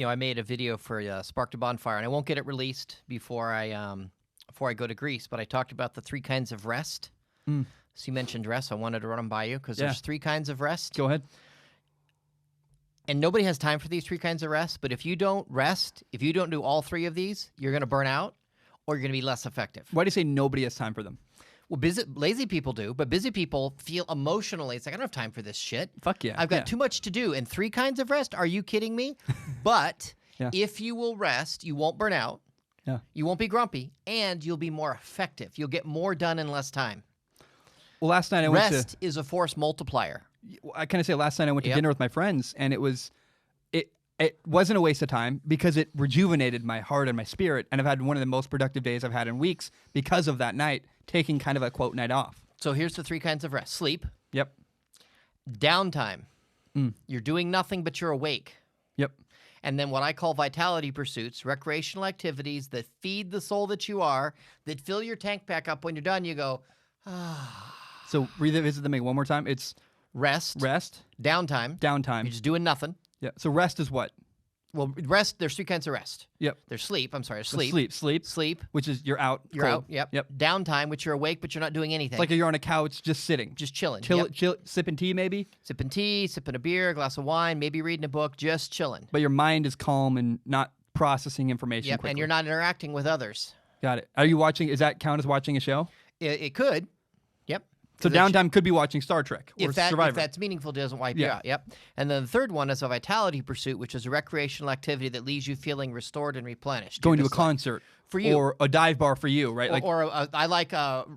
I made a video for Spark to Bonfire, and I won't get it released before I go to Greece. But I talked about the 3 kinds of rest. So you mentioned rest. I wanted to run them by you because there's 3 kinds of rest. Go ahead. And nobody has time for these 3 kinds of rest. But if you don't rest, if you don't do all 3 of these, you're going to burn out or you're going to be less effective. Why do you say nobody has time for them? Well, lazy people do, but busy people feel emotionally, it's like, I don't have time for this shit. Fuck yeah. I've got too much to do. And 3 kinds of rest? Are you kidding me? But Yeah. if you will rest, you won't burn out. Yeah. You won't be grumpy, and you'll be more effective. You'll get more done in less time. Well, last night I went to... Rest is a force multiplier. I kind of say last night I went to dinner with my friends, and it wasn't a waste of time because it rejuvenated my heart and my spirit, and I've had one of the most productive days I've had in weeks because of that night, taking kind of a, quote, night off. So here's the 3 kinds of rest. Sleep. Yep. Downtime. You're doing nothing, but you're awake. Yep. And then what I call vitality pursuits, recreational activities that feed the soul that you are, that fill your tank back up. When you're done, you go, So revisit them one more time. It's rest, downtime. downtime. You're just doing nothing. Yeah. So rest is what? Well, rest, there's 3 kinds of rest. Yep. There's sleep. I'm sorry, So sleep. sleep, which is you're out. You're cold. out. Yep. Yep. Downtime, which you're awake, but you're not doing anything. It's like you're on a couch just sitting. just chilling. Chill, Yep. sipping tea maybe, Sipping tea, sipping a beer, a glass of wine, maybe reading a book, just chilling. but your mind is calm and not processing information Yep. quickly. And you're not interacting with others. Got it. Are you watching? Is that count as watching a show? It could. Yep. So downtime could be watching Star Trek or If Survivor. that's meaningful, doesn't wipe you Yeah. out. Yep. And then the third one is a vitality pursuit, which is a recreational activity that leaves you feeling restored and replenished. Going to You're a just like- concert For you. or a dive bar for you, right? I like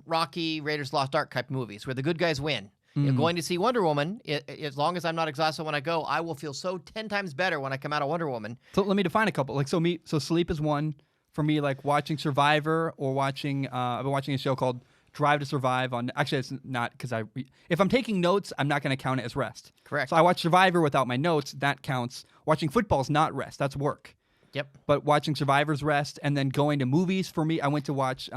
Rocky, Raiders Lost Ark type movies where the good guys win. Going to see Wonder Woman, as long as I'm not exhausted when I go, I will feel so 10 times better when I come out of Wonder Woman. So let me define a couple. So sleep is one for me. Like watching Survivor or watching. I've been watching a show called Drive to Survive on. Actually, it's not because if I'm taking notes, I'm not going to count it as rest. Correct. So I watch Survivor without my notes. That counts. Watching football is not rest. That's work. Yep. But watching Survivor's rest, and then going to movies for me. I went to watch.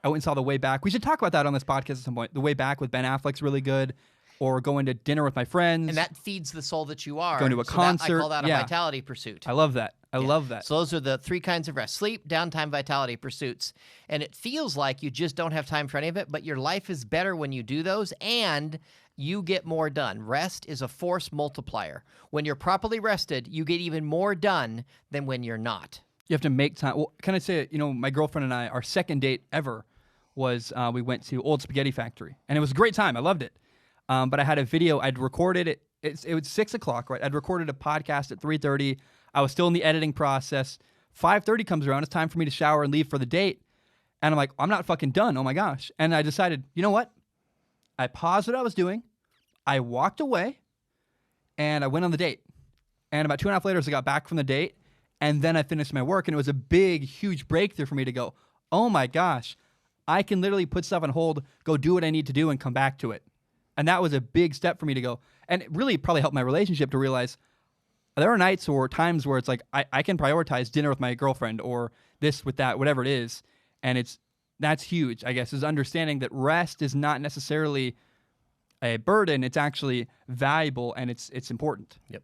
I went and saw The Way Back. We should talk about that on this podcast at some point. The Way Back with Ben Affleck's really good. Or going to dinner with my friends. And that feeds the soul that you are. Going to a concert. I call that a Yeah. vitality pursuit. I love that. I love that. So those are the 3 kinds of rest: sleep, downtime, vitality pursuits. And it feels like you just don't have time for any of it, but your life is better when you do those, and you get more done. Rest is a force multiplier. When you're properly rested, you get even more done than when you're not. You have to make time. Well, can I say, my girlfriend and I, our second date ever was we went to Old Spaghetti Factory. And it was a great time. I loved it. But I had a video. I'd recorded it. It was 6 o'clock, right? I'd recorded a podcast at 3:30. I was still in the editing process. 5:30 comes around. It's time for me to shower and leave for the date. And I'm like, I'm not fucking done. Oh, my gosh. And I decided, you know what? I paused what I was doing. I walked away. And I went on the date. And about 2.5 later, I got back from the date. And then I finished my work. And it was a big, huge breakthrough for me to go, oh, my gosh. I can literally put stuff on hold, go do what I need to do, and come back to it. And that was a big step for me to go. And it really probably helped my relationship to realize there are nights or times where it's like I can prioritize dinner with my girlfriend or this with that, whatever it is. And that's huge, I guess, is understanding that rest is not necessarily a burden. It's actually valuable and it's important. Yep.